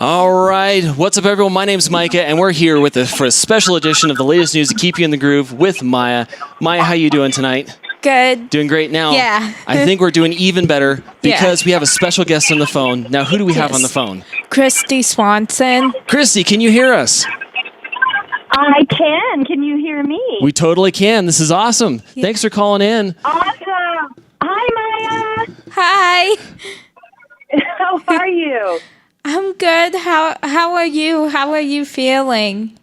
All right. What's up, everyone? My name's Micah, and we're here for a special edition of the latest news to keep you in the groove with Maya. Maya, how you doing tonight? Good. Doing great now. Yeah. I think we're doing even better because we have a special guest on the phone. Now, who do we have on the phone? Kristy Swanson. Kristy, can you hear us? I can. Can you hear me? We totally can. This is awesome. Yeah. Thanks for calling in. Awesome. Hi, Maya. Hi. How are you? I'm good. How are you? How are you feeling?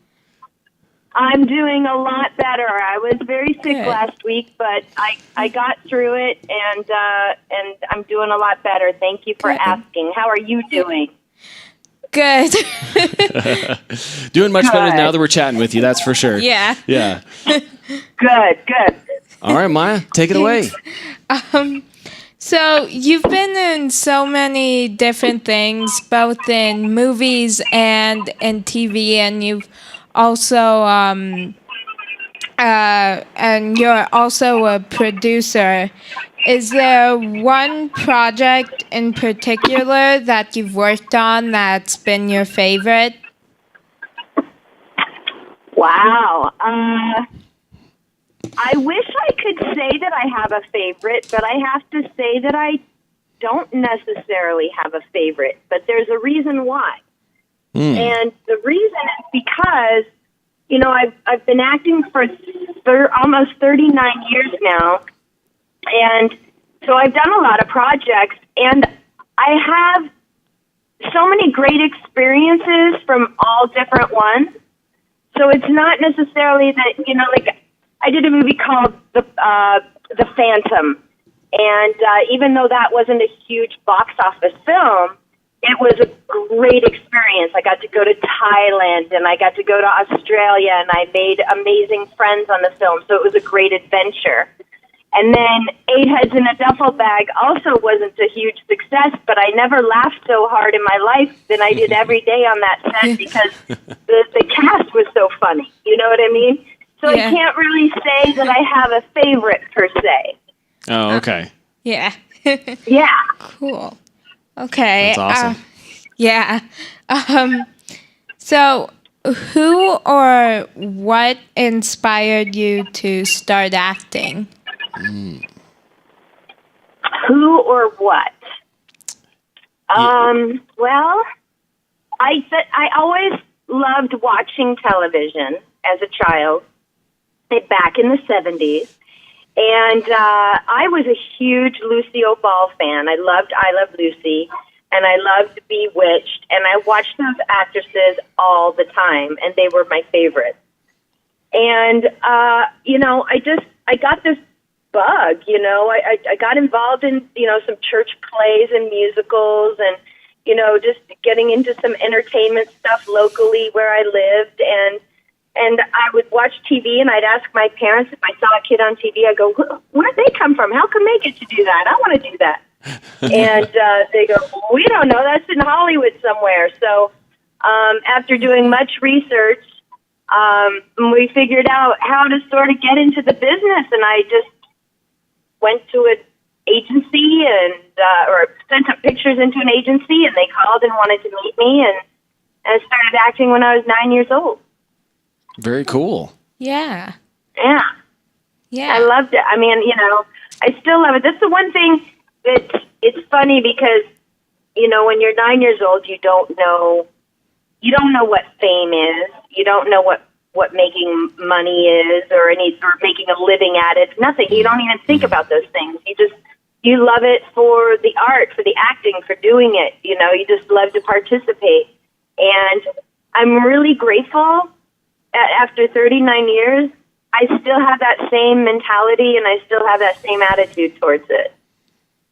I'm doing a lot better. I was very sick Good. last week, but I got through it, and I'm doing a lot better. Thank you for Good. asking. How are you doing? Good. Doing much better Good. now that we're chatting with you, that's for sure. Yeah. Yeah. Good. All right, Maya, take it away. So you've been in so many different things, both in movies and in TV, and you've also and you're also a producer. Is there one project in particular that you've worked on that's been your favorite? Wow. I wish I could say that I have a favorite, but I have to say that I don't necessarily have a favorite, but there's a reason why. And the reason is because, you know, I've been acting for almost 39 years now, and so I've done a lot of projects, and I have so many great experiences from all different ones. So it's not necessarily that, you know, like I did a movie called The Phantom, and even though that wasn't a huge box office film, it was a great experience. I got to go to Thailand, and I got to go to Australia, and I made amazing friends on the film, so it was a great adventure. And then Eight Heads in a Duffel Bag also wasn't a huge success, but I never laughed so hard in my life than I did every day on that set because the cast was so funny. You know what I mean? So I can't really say that I have a favorite per se. Oh, okay. Yeah. Yeah. Cool. Okay. That's awesome. Yeah. So, who or what inspired you to start acting? Who or what? Well, I always loved watching television as a child, back in the 70s. And I was a huge Lucille Ball fan. I loved I Love Lucy, and I loved Bewitched, and I watched those actresses all the time, and they were my favorites. And, you know, I got this bug, you know. I got involved in, you know, some church plays and musicals and, you know, just getting into some entertainment stuff locally where I lived, and I would watch TV, and I'd ask my parents if I saw a kid on TV. I go, "Where'd they come from? How come they get to do that? I want to do that." And they go, "We don't know. That's in Hollywood somewhere." So after doing much research, we figured out how to sort of get into the business, and I just went to an agency and or sent up pictures into an agency, and they called and wanted to meet me, and I started acting when I was 9 years old. Very cool. Yeah. Yeah. Yeah. I loved it. I mean, you know, I still love it. That's the one thing that it's funny because, you know, when you're 9 years old, you don't know what fame is. You don't know what making money is or making a living at it. Nothing. You don't even think about those things. You love it for the art, for the acting, for doing it. You know, you just love to participate. And I'm really grateful after 39 years, I still have that same mentality and I still have that same attitude towards it.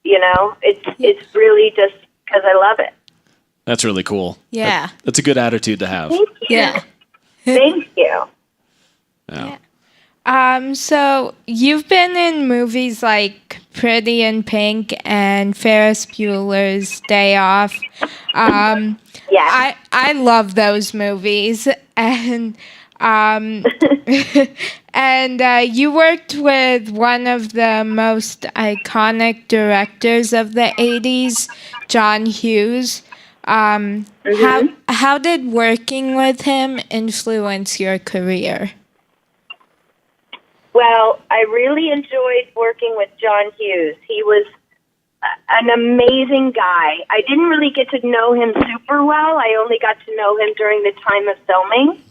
You know, it's really just because I love it. That's really cool. Yeah. That's a good attitude to have. Thank you. Yeah. Thank you. Yeah. So you've been in movies like Pretty in Pink and Ferris Bueller's Day Off. Yeah. I love those movies, and and you worked with one of the most iconic directors of the 80s, John Hughes. How did working with him influence your career? Well, I really enjoyed working with John Hughes. He was an amazing guy. I didn't really get to know him super well. I only got to know him during the time of filming.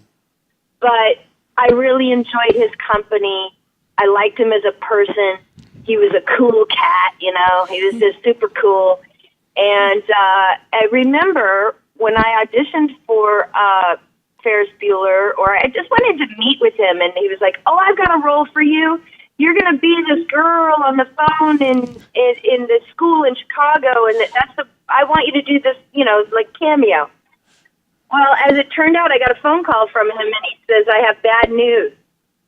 But I really enjoyed his company. I liked him as a person. He was a cool cat, you know. He was just super cool. And I remember when I auditioned for Ferris Bueller, or I just wanted to meet with him, and he was like, "Oh, I've got a role for you. You're going to be this girl on the phone in the school in Chicago, and I want you to do this, you know, like cameo." Well, as it turned out, I got a phone call from him, and he says, "I have bad news."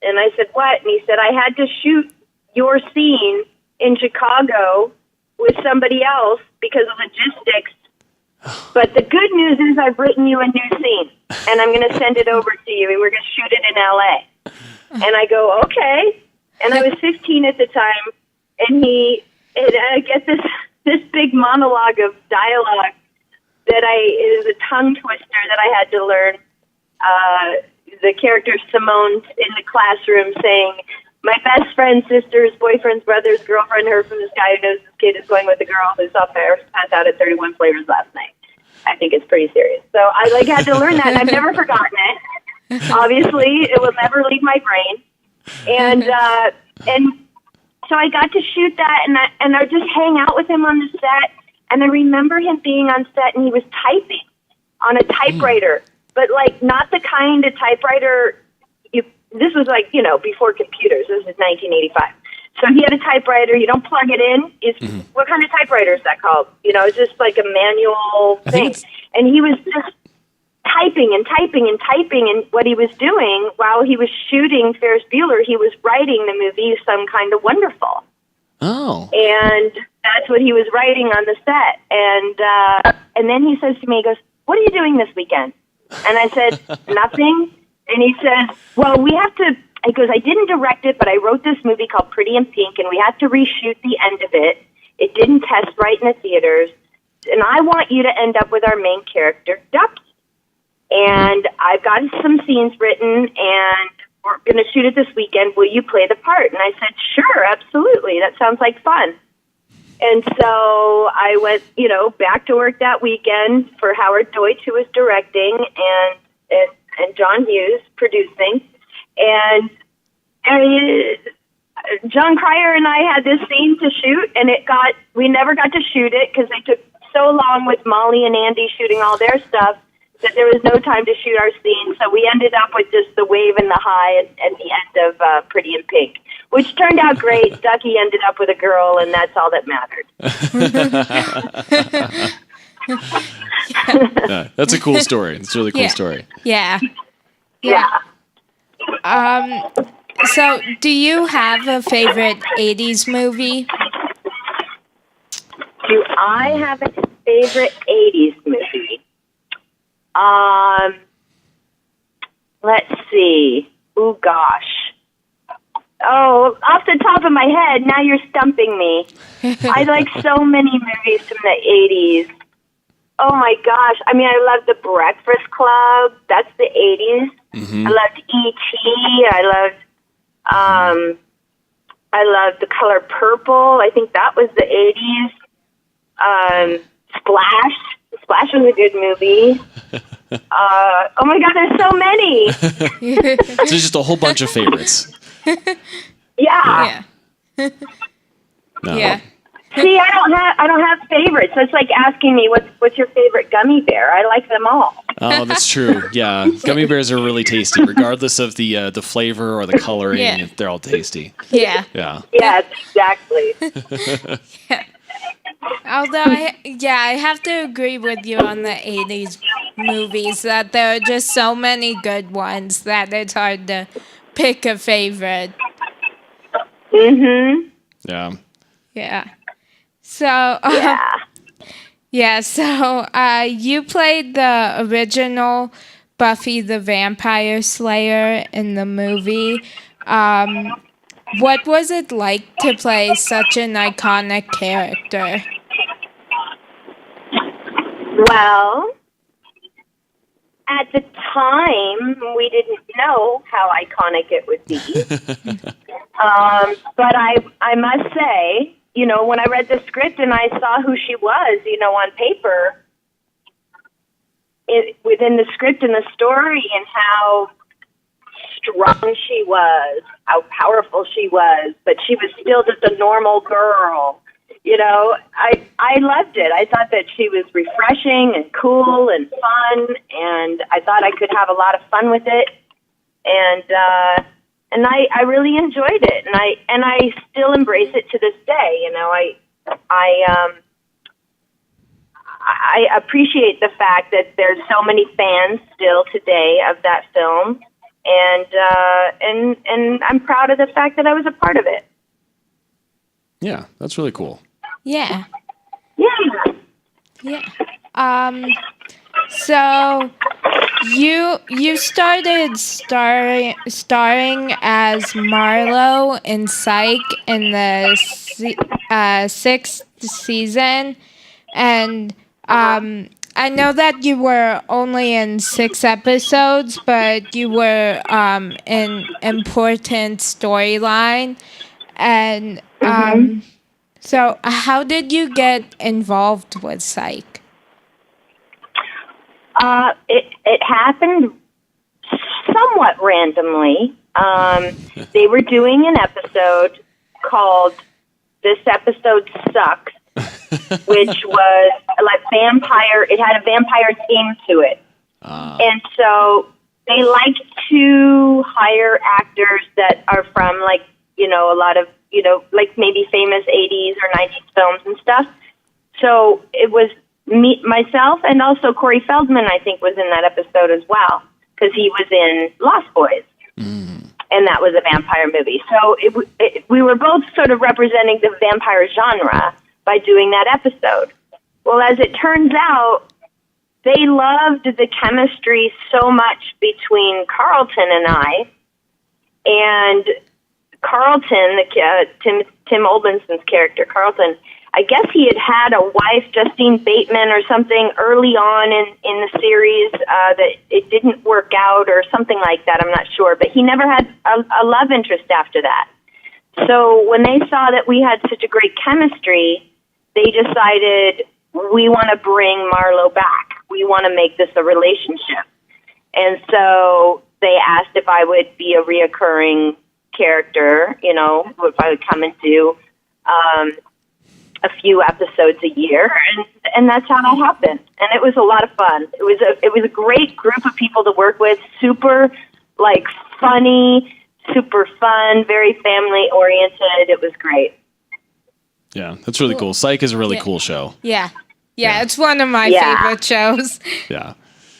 And I said, "What?" And he said, "I had to shoot your scene in Chicago with somebody else because of logistics. But the good news is I've written you a new scene, and I'm going to send it over to you, and we're going to shoot it in L.A." And I go, "Okay." And I was 15 at the time, and I get this big monologue of dialogue that is a tongue twister that I had to learn. The character Simone in the classroom saying, "My best friend's sister's boyfriend's brother's girlfriend heard from this guy who knows this kid is going with a girl who saw Ferris pass out at 31 Flavors last night." I think it's pretty serious. So I had to learn that, and I've never forgotten it. Obviously, it will never leave my brain. And so I got to shoot that, and I just hang out with him on the set. And I remember him being on set, and he was typing on a typewriter, but like not the kind of typewriter. This was like, you know, before computers. This is 1985. So he had a typewriter. You don't plug it in. What kind of typewriter is that called? You know, it's just like a manual thing. And he was just typing and typing and typing. And what he was doing while he was shooting Ferris Bueller, he was writing the movie Some Kind of Wonderful. Oh. And that's what he was writing on the set. And then he says to me, he goes, "What are you doing this weekend?" And I said, "Nothing." And he says, "Well, we have to," he goes, "I didn't direct it, but I wrote this movie called Pretty in Pink, and we had to reshoot the end of it. It didn't test right in the theaters. And I want you to end up with our main character, Ducky. And I've got some scenes written, and we're going to shoot it this weekend. Will you play the part?" And I said, "Sure, absolutely. That sounds like fun." And so I went, you know, back to work that weekend for Howard Deutsch, who was directing, and John Hughes producing. And John Cryer and I had this scene to shoot, and we never got to shoot it because they took so long with Molly and Andy shooting all their stuff that there was no time to shoot our scene. So we ended up with just the wave and the high at the end of Pretty in Pink, which turned out great. Ducky ended up with a girl, and that's all that mattered. Yeah, that's a cool story. It's a really cool story. Yeah. Yeah. So, do you have a favorite 80s movie? Do I have a favorite 80s movie? Let's see. Oh, gosh. Oh, off the top of my head, now you're stumping me. I like so many movies from the 80s. Oh, my gosh. I mean, I love The Breakfast Club. That's the 80s. I loved E.T. I loved The Color Purple. I think that was the 80s. Splash. Splash was a good movie. Oh my God, there's so many. So there's just a whole bunch of favorites. Yeah. Yeah. No. Yeah. See, I don't have favorites. That's like asking me what's your favorite gummy bear. I like them all. Oh, that's true. Yeah, gummy bears are really tasty, regardless of the flavor or the coloring. Yeah. They're all tasty. Yeah. Yeah. Yes, exactly. Although, I have to agree with you on the 80s movies that there are just so many good ones that it's hard to pick a favorite. Mm-hmm. Yeah. Yeah. So, you played the original Buffy the Vampire Slayer in the movie. What was it like to play such an iconic character? Well, at the time, we didn't know how iconic it would be. But I must say, when I read the script and I saw who she was, on paper, within the script and the story and how strong she was, how powerful she was, but she was still just a normal girl. I loved it. I thought that she was refreshing and cool and fun, and I thought I could have a lot of fun with it. And I really enjoyed it, and I still embrace it to this day. I appreciate the fact that there's so many fans still today of that film, and I'm proud of the fact that I was a part of it. Yeah, that's really cool. Yeah. Yeah. Yeah. So you started starring as Marlowe in Psych in the sixth season, and I know that you were only in 6 episodes, but you were in important storyline, and so how did you get involved with Psych? It happened somewhat randomly. They were doing an episode called "This Episode Sucks," which was like vampire. It had a vampire theme to it, and so they like to hire actors that are from a lot of maybe famous 80s or 90s films and stuff. So it was me, myself, and also Corey Feldman, I think, was in that episode as well, because he was in Lost Boys, and that was a vampire movie. So we were both sort of representing the vampire genre by doing that episode. Well, as it turns out, they loved the chemistry so much between Carlton and I, and Carlton, Tim Olbenson's character, Carlton, I guess he had a wife, Justine Bateman, or something early on in the series that it didn't work out or something like that. I'm not sure. But he never had a love interest after that. So when they saw that we had such a great chemistry, they decided, we want to bring Marlowe back. We want to make this a relationship. And so they asked if I would be a reoccurring character, if I would come and do a few episodes a year, and that's how that happened. And it was a lot of fun. It was a great group of people to work with. Super funny, super fun, very family oriented. It was great. Yeah, that's really cool. Psych is a really cool show. Yeah, it's one of my favorite shows. Yeah.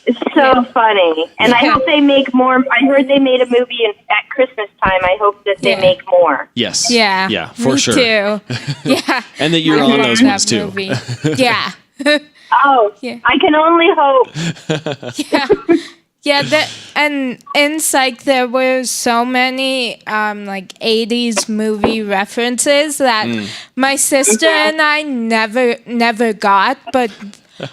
It's so funny. And I hope they make more. I heard they made a movie at Christmas time. I hope that they make more. Yes. Yeah. Yeah, for me sure. Too. Yeah. And that you're on those ones too. Yeah. Oh, yeah. I can only hope. Yeah. Yeah, and in Psych there were so many 80s movie references that my sister and I never got, but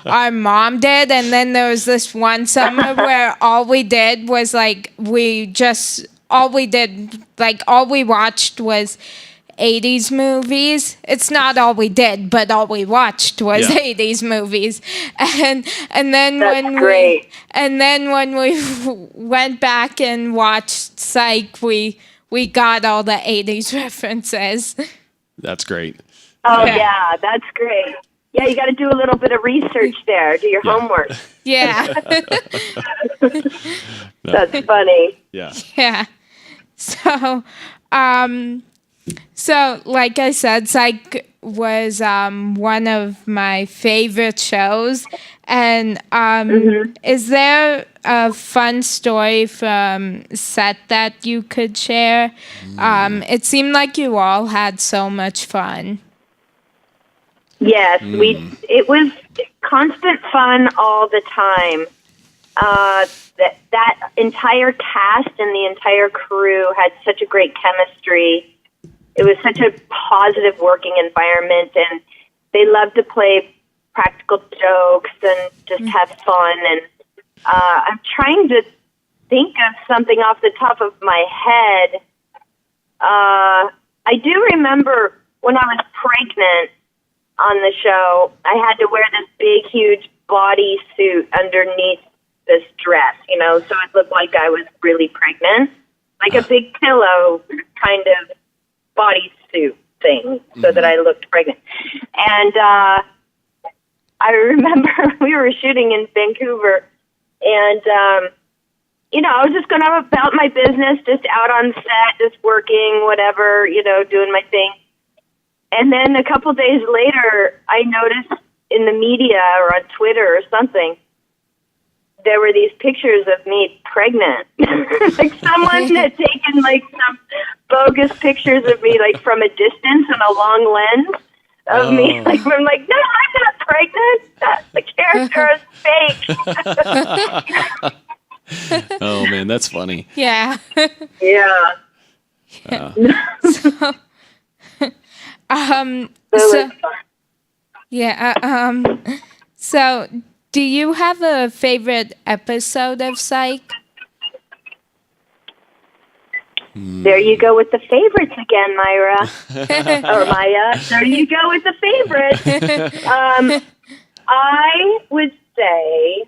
our mom did. And then there was this one summer where all we did was all we watched was 80s movies. It's not all we did, but all we watched was 80s movies. And then when we went back and watched Psych, we got all the 80s references. That's great. Oh yeah, that's great. Yeah, you got to do a little bit of research there. Do your homework. Yeah. That's funny. Yeah. Yeah. So, like I said, Psych was one of my favorite shows. And is there a fun story from set that you could share? It seemed like you all had so much fun. Yes, it was constant fun all the time. That entire cast and the entire crew had such a great chemistry. It was such a positive working environment, and they loved to play practical jokes and just have fun. And I'm trying to think of something off the top of my head. I do remember when I was pregnant on the show, I had to wear this big, huge body suit underneath this dress, so it looked like I was really pregnant, like a big pillow kind of bodysuit thing, so that I looked pregnant. And I remember we were shooting in Vancouver, and I was just going about my business, just out on set, just working, whatever, doing my thing. And then a couple days later, I noticed in the media or on Twitter or something, there were these pictures of me pregnant. Like someone had taken like some bogus pictures of me like from a distance and a long lens of me. Like I'm like, no, I'm not pregnant. The character is fake. Oh man, that's funny. Yeah. Yeah. So do you have a favorite episode of Psych? There you go with the favorites again, Myra. Or Maya. There you go with the favorites. I would say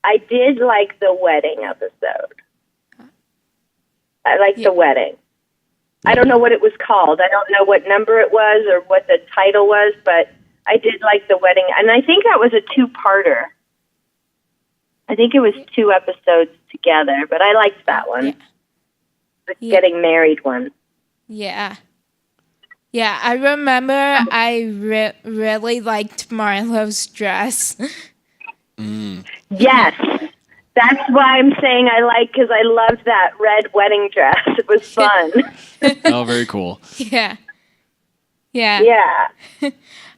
I did like the wedding episode. I liked the wedding. I don't know what it was called. I don't know what number it was or what the title was, but I did like the wedding. And I think that was a two-parter. I think it was 2 episodes together, but I liked that one. Yeah. The getting married one. Yeah. Yeah, I remember I really liked Marlo's dress. Yes. That's why I'm saying I like, because I loved that red wedding dress. It was fun. Oh, very cool. Yeah. Yeah. Yeah.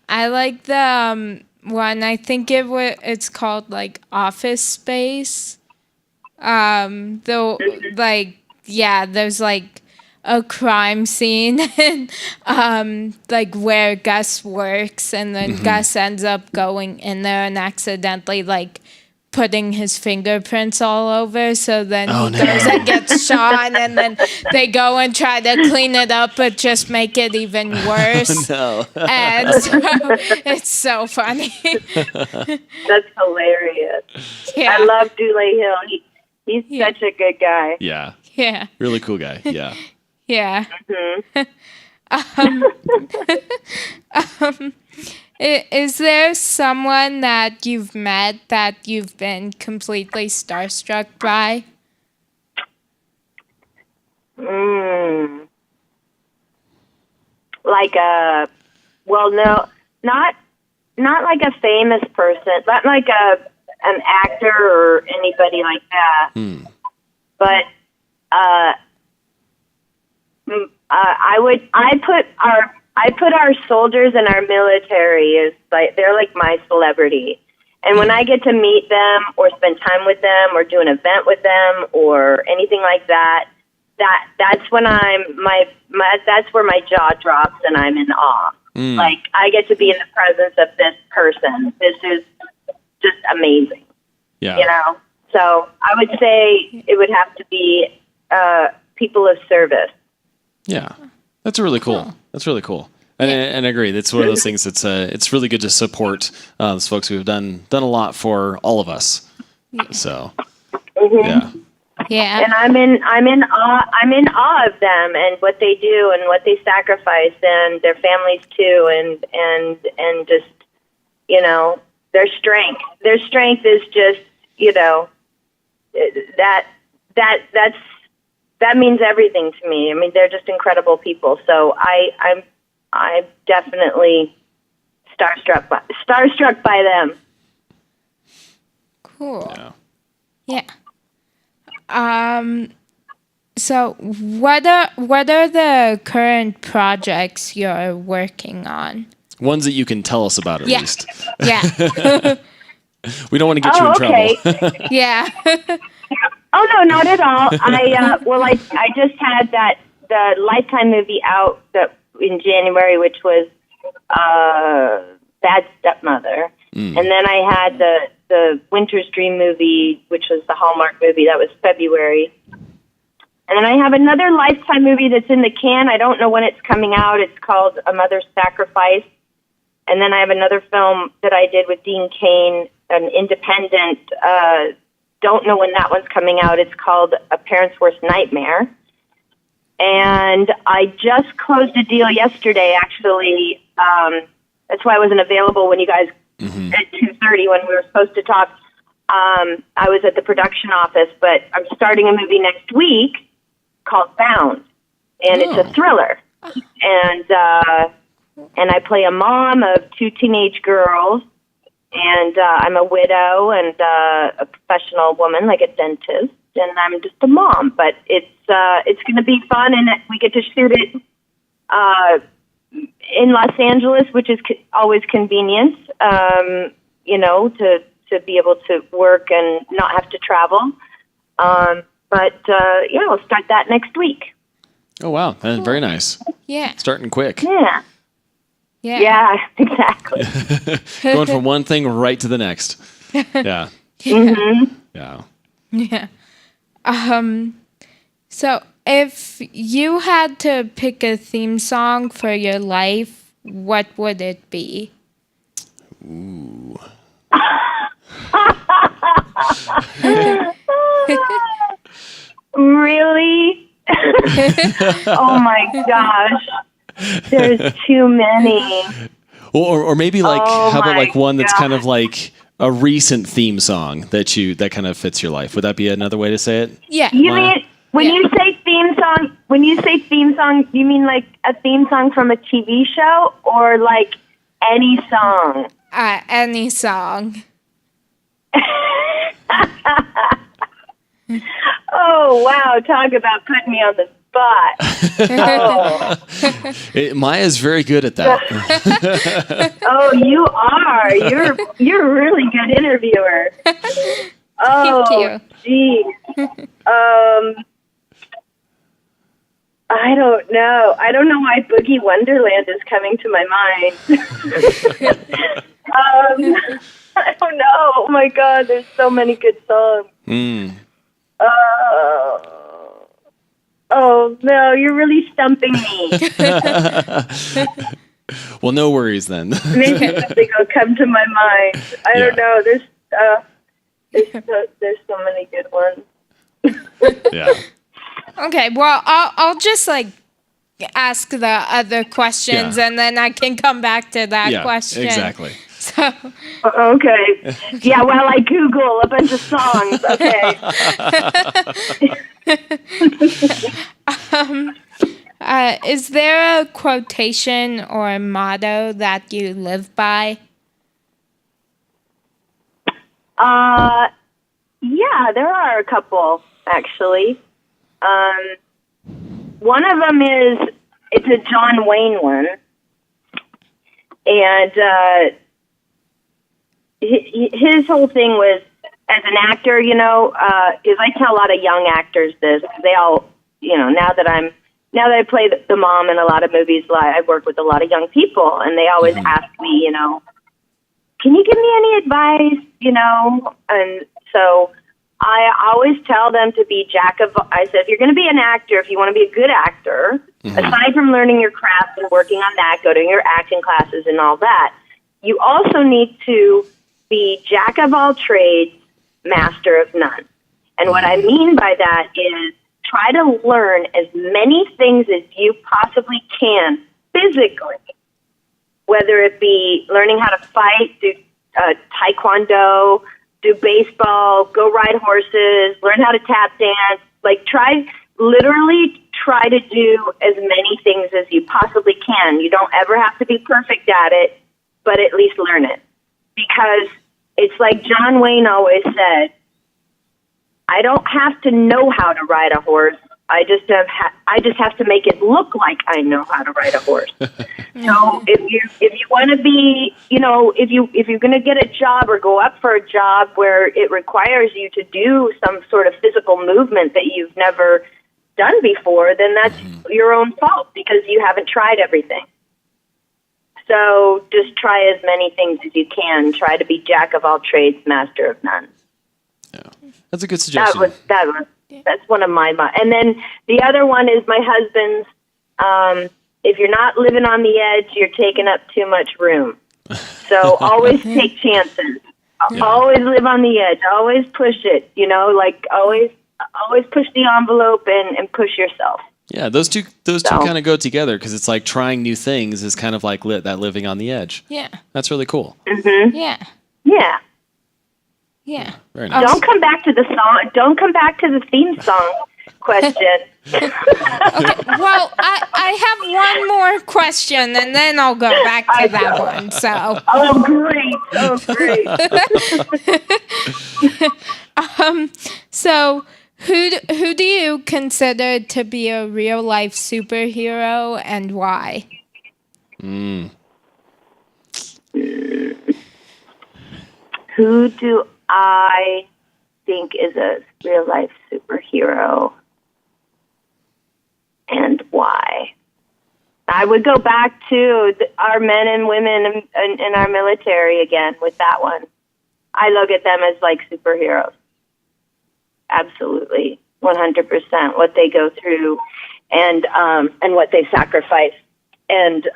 I like the one, I think it's called like Office Space. There's like a crime scene and like where Gus works, and then Gus ends up going in there and accidentally like putting his fingerprints all over, so then he goes and gets shot, and then they go and try to clean it up but just make it even worse. And so it's so funny. That's hilarious. Yeah. I love Dule Hill. He's such a good guy. Yeah. Yeah. Really cool guy. Yeah. Yeah. Is there someone that you've met that you've been completely starstruck by? Not like a famous person, not like an actor or anybody like that. But I put our soldiers and our military as like, they're like my celebrity. And when I get to meet them or spend time with them or do an event with them or anything like that, that's when that's where my jaw drops and I'm in awe. Like, I get to be in the presence of this person. This is just amazing. Yeah. So I would say it would have to be people of service. Yeah. That's really cool. That's really cool. And I agree. That's one of those things that's it's really good to support those folks who have done a lot for all of us. So yeah. Yeah. And I'm in awe of them and what they do and what they sacrifice, and their families too, and just their strength. Their strength is just that means everything to me. I mean, they're just incredible people. So I'm definitely starstruck by them. Cool. Yeah. So what are the current projects you're working on? Ones that you can tell us about at least. Yeah. We don't want to get you in trouble. Yeah. Oh no, not at all. I just had the Lifetime movie out in January, which was Bad Stepmother. And then I had the Winter's Dream movie, which was the Hallmark movie. That was February. And then I have another Lifetime movie that's in the can. I don't know when it's coming out. It's called A Mother's Sacrifice. And then I have another film that I did with Dean Cain, an independent, don't know when that one's coming out. It's called A Parent's Worst Nightmare. And I just closed a deal yesterday, actually. That's why I wasn't available when you guys, at 2:30 when we were supposed to talk. I was at the production office, but I'm starting a movie next week called Bound. And it's a thriller. And I play a mom of 2 teenage girls, and I'm a widow and a professional woman, like a dentist, and I'm just a mom. But it's going to be fun, and we get to shoot it in Los Angeles, which is always convenient, to be able to work and not have to travel. We'll start that next week. Oh, wow. That's very nice. Yeah. Starting quick. Yeah. Yeah, exactly. Going from one thing right to the next. Yeah. Yeah. Yeah. So if you had to pick a theme song for your life, what would it be? Ooh. Really? Oh my gosh. There's too many. Or maybe how about like one that's God. kind of like a recent theme song that kind of fits your life? Would that be another way to say it? Yeah. You mean when you say theme song, you mean like a theme song from a TV show or like any song? Any song. Oh wow, talk about putting me on the spot. Oh. Maya's very good at that. Oh, you are. You're a really good interviewer. Oh, Thank you. Geez. I don't know. I don't know why Boogie Wonderland is coming to my mind. I don't know. Oh my God, there's so many good songs. Oh no, you're really stumping me. Well, no worries then. Maybe something will come to my mind. I don't know. There's so many good ones. Yeah. Okay, well, I'll just ask the other questions, and then I can come back to that question. Exactly. So. Okay. Yeah, well, I Google a bunch of songs. Okay. Is there a quotation or a motto that you live by? Yeah, there are a couple, actually. One of them it's a John Wayne one. And his whole thing was, as an actor, because I tell a lot of young actors this. They all, now that I play the mom in a lot of movies, I work with a lot of young people, and they always ask me, can you give me any advice, And so I always tell them to be I said, if you're going to be an actor, if you want to be a good actor, aside from learning your craft and working on that, go to your acting classes and all that, you also need to be jack of all trades, master of none. And what I mean by that is try to learn as many things as you possibly can physically, whether it be learning how to fight, do taekwondo, do baseball, go ride horses, learn how to tap dance, try to do as many things as you possibly can. You don't ever have to be perfect at it, but at least learn it. Because it's like John Wayne always said, I don't have to know how to ride a horse. I just have to make it look like I know how to ride a horse. So if you want to be, if you're going to get a job or go up for a job where it requires you to do some sort of physical movement that you've never done before, then that's your own fault because you haven't tried everything. So just try as many things as you can. Try to be jack of all trades, master of none. Yeah, that's a good suggestion. That's one of my. And then the other one is my husband's. If you're not living on the edge, you're taking up too much room. So always take chances. Yeah. Always live on the edge. Always push it. Like always push the envelope and push yourself. Yeah, those two kind of go together because it's like trying new things is kind of like that living on the edge. Yeah. That's really cool. Mm-hmm. Yeah. Yeah. Yeah. Very nice. Don't come back to the song. Don't come back to the theme song question. Okay. Well, I have one more question, and then I'll go back to that one. So. Oh, great! Oh, great! So who do you consider to be a real life superhero, and why? Who do I think is a real life superhero, and why? I would go back to our men and women in our military again with that one. I look at them as like superheroes. Absolutely, 100%. What they go through, and what they sacrifice, and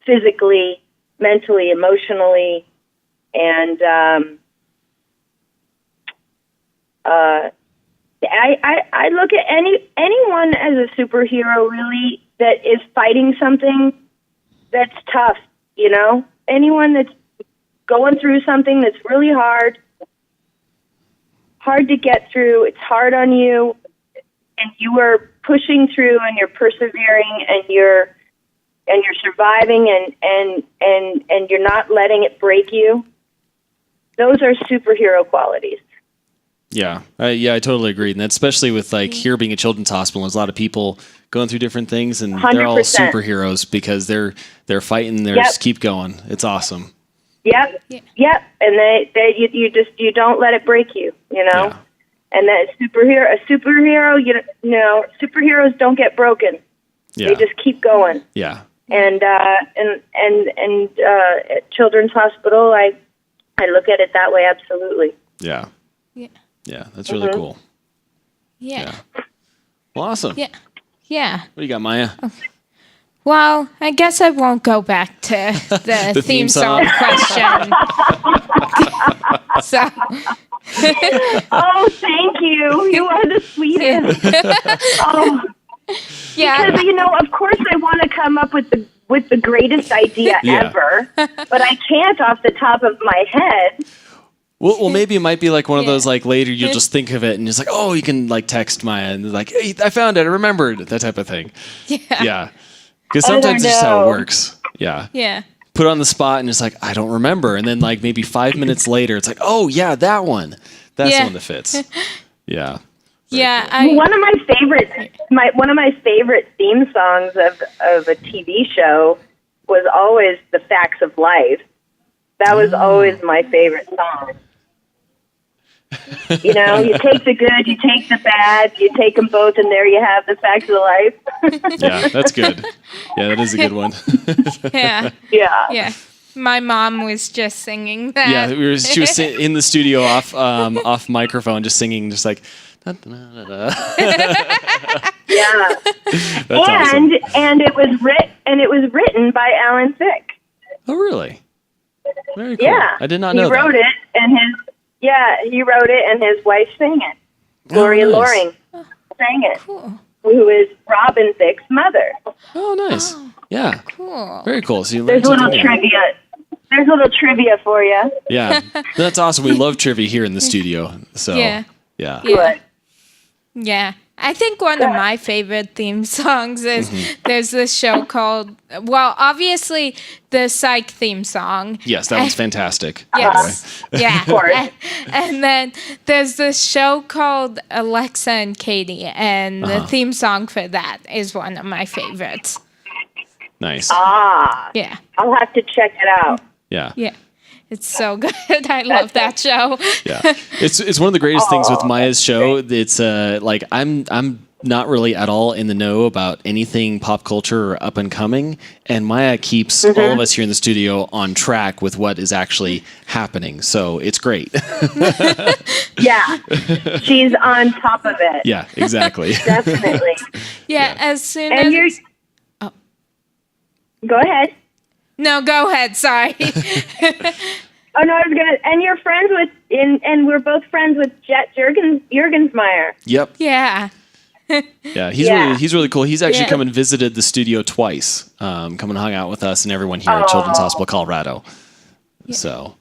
physically, mentally, emotionally, and I look at anyone as a superhero really that is fighting something that's tough. Anyone that's going through something that's really hard to get through. It's hard on you, and you are pushing through, and you're persevering, and you're surviving, and you're not letting it break you. Those are superhero qualities. Yeah, I totally agree, and that's especially with like here being a children's hospital. There's a lot of people going through different things, and 100%. They're all superheroes because they're fighting. They just keep going. It's awesome. Yep. And you don't let it break you. Yeah. And that superhero, superheroes don't get broken. Yeah. They just keep going. Yeah. And at Children's Hospital, I look at it that way. Absolutely. Yeah. Yeah. Yeah, that's really cool. Yeah. Well, awesome. Yeah. Yeah. What do you got, Maya? Okay. Well, I guess I won't go back to the theme song question. So. Oh, thank you. You are the sweetest. Oh. Yeah. Because of course, I want to come up with the greatest idea ever, but I can't off the top of my head. Well, maybe it might be like one of those, like, later you'll just think of it and it's like, oh, you can, like, text Maya and like, hey, I found it, I remembered, that type of thing. Yeah. Because sometimes it's just how it works. Yeah. Yeah. Put on the spot and it's like, I don't remember. And then, like, maybe 5 minutes later, it's like, oh, yeah, that one. That's the one that fits. Yeah. Yeah. Cool. One of my favorite theme songs of a TV show was always The Facts of Life. That was always my favorite song. You take the good, you take the bad, you take them both, and there you have the facts of life. Yeah, that's good. Yeah, that is a good one. Yeah. My mom was just singing that. Yeah, she was in the studio off microphone, just singing, just like. Da, da, da, da. Yeah. That's awesome. And it was written by Alan Thicke. Oh, really? Very cool. Yeah, I did not know he wrote it, and his wife sang it. Gloria Loring sang it. Cool. Who is Robin Thicke's mother? Oh, nice. Yeah. Cool. Very cool. So you There's a little trivia. There's a little trivia for you. Yeah, that's awesome. We love trivia here in the studio. So Yeah. I think one of my favorite theme songs is there's this show called, obviously the Psych theme song. Yes, that was fantastic. Yes. Yeah. Of course. And then there's this show called Alexa and Katie, and the theme song for that is one of my favorites. Nice. Yeah. I'll have to check it out. Yeah. Yeah. It's so good. I love that show. Yeah. It's one of the greatest things with Maya's show. It's like I'm not really at all in the know about anything pop culture or up and coming. And Maya keeps all of us here in the studio on track with what is actually happening. So it's great. Yeah. She's on top of it. Yeah, exactly. Definitely. Yeah, as soon And as... Go ahead. No, go ahead. Sorry. Oh no, I was gonna. And you're friends with, and we're both friends with Jet Jurgensmeyer. Yep. Yeah. Yeah, he's really cool. He's actually come and visited the studio twice. Come and hung out with us and everyone here at Children's Hospital Colorado. So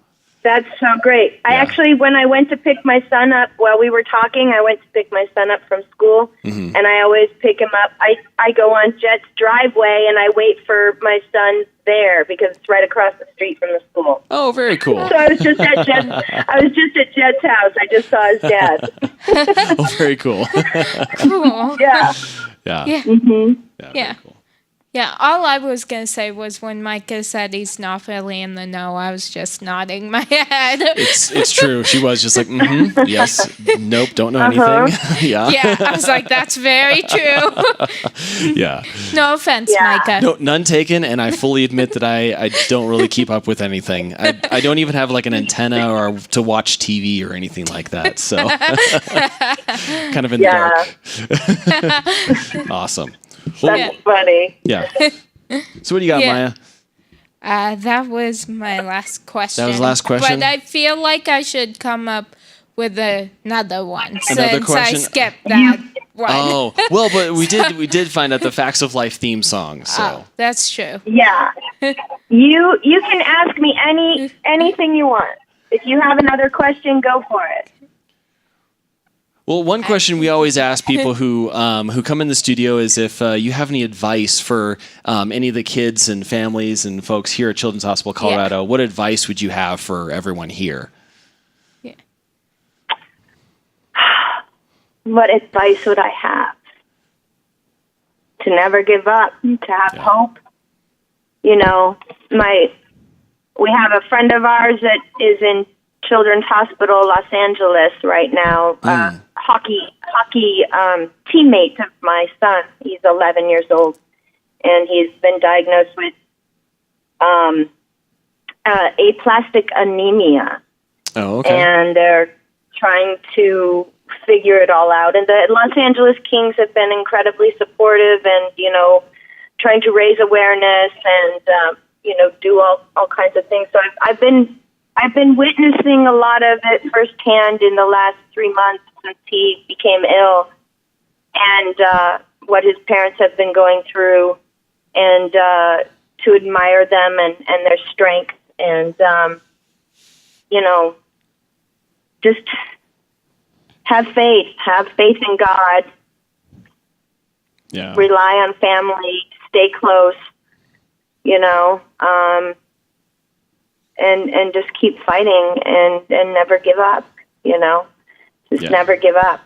That's so great. I actually, when I went to pick my son up, while we were talking, I went to pick my son up from school, and I always pick him up. I go on Jet's driveway, and I wait for my son there because it's right across the street from the school. Oh, very cool. So I was just at Jet's house. I just saw his dad. Oh, very cool. Cool. Yeah. Yeah. Yeah. Yeah. Yeah. Very cool. Yeah, all I was going to say was when Micah said he's not really in the know, I was just nodding my head. It's true. She was just like, yes, nope, don't know anything. Yeah. Yeah, I was like, that's very true. Yeah. No offense, Yeah. Micah. No, none taken, and I fully admit that I don't really keep up with anything. I don't even have like an antenna or to watch TV or anything like that. So kind of in the dark. Awesome. Well, That's funny. yeah. So what do you got, Yeah. Maya? That was my last question. That was the last question? But I feel like I should come up with another one since question? I skipped that one. Oh, well, but we did find out the Facts of Life theme song. So Oh, that's true. Yeah. You can ask me anything you want. If you have another question, go for it. Well, one question we always ask people who come in the studio is if you have any advice for any of the kids and families and folks here at Children's Hospital Colorado. What advice would you have for everyone here? Yeah. What advice would I have? To never give up, to have hope. You know, we have a friend of ours that is in Children's Hospital Los Angeles right now, hockey teammate of my son. He's 11 years old, and he's been diagnosed with aplastic anemia. Oh, okay. And they're trying to figure it all out. And the Los Angeles Kings have been incredibly supportive and, trying to raise awareness and, do all kinds of things. So I've been witnessing a lot of it firsthand in the last 3 months since he became ill, and what his parents have been going through, and to admire them and their strength, and just have faith in God, rely on family, stay close, and just keep fighting and never give up, never give up.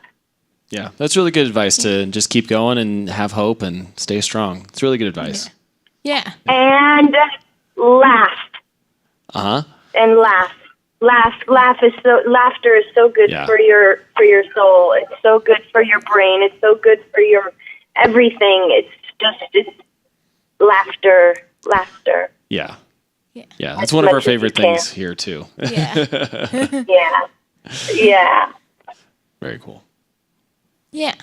Yeah, that's really good advice to just keep going and have hope and stay strong. It's really good advice. Yeah. And laugh. And laugh. Laughter is so good for your soul. It's so good for your brain. It's so good for your everything. It's laughter. Yeah. Yeah, that's one of our favorite things here too. Yeah. Yeah. Very cool. Yeah.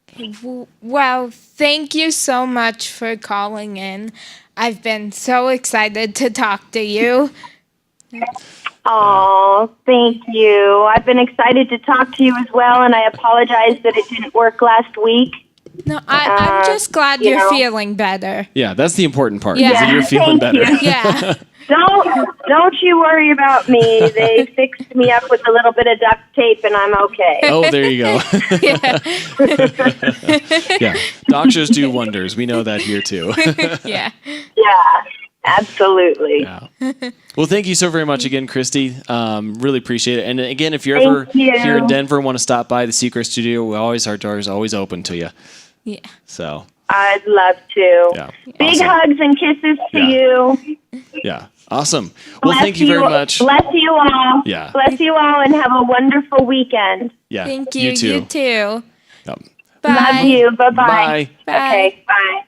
Okay. Well, thank you so much for calling in. I've been so excited to talk to you. Oh, thank you. I've been excited to talk to you as well, and I apologize that it didn't work last week. No, I'm just glad you're feeling better. Yeah, that's the important part. Yeah. Is that you're feeling Thank better. you. Yeah. Don't you worry about me. They fixed me up with a little bit of duct tape, and I'm okay. Oh, there you go. Yeah. Yeah, doctors do wonders. We know that here too. Yeah. Yeah, absolutely. Yeah. Well, thank you so very much again, Kristy. Really appreciate it. And again, if you're ever here in Denver and want to stop by the Secret Studio, our doors are always open to you. Yeah. So I'd love to. yeah, Big awesome. hugs and kisses to you. Yeah, awesome. Well, thank you very much. Bless you all. Yeah. Bless you all, and have a wonderful weekend. Yeah. Thank you. You too. You too. Yep. Bye. Love you. Bye-bye. Bye. Bye. Okay, bye.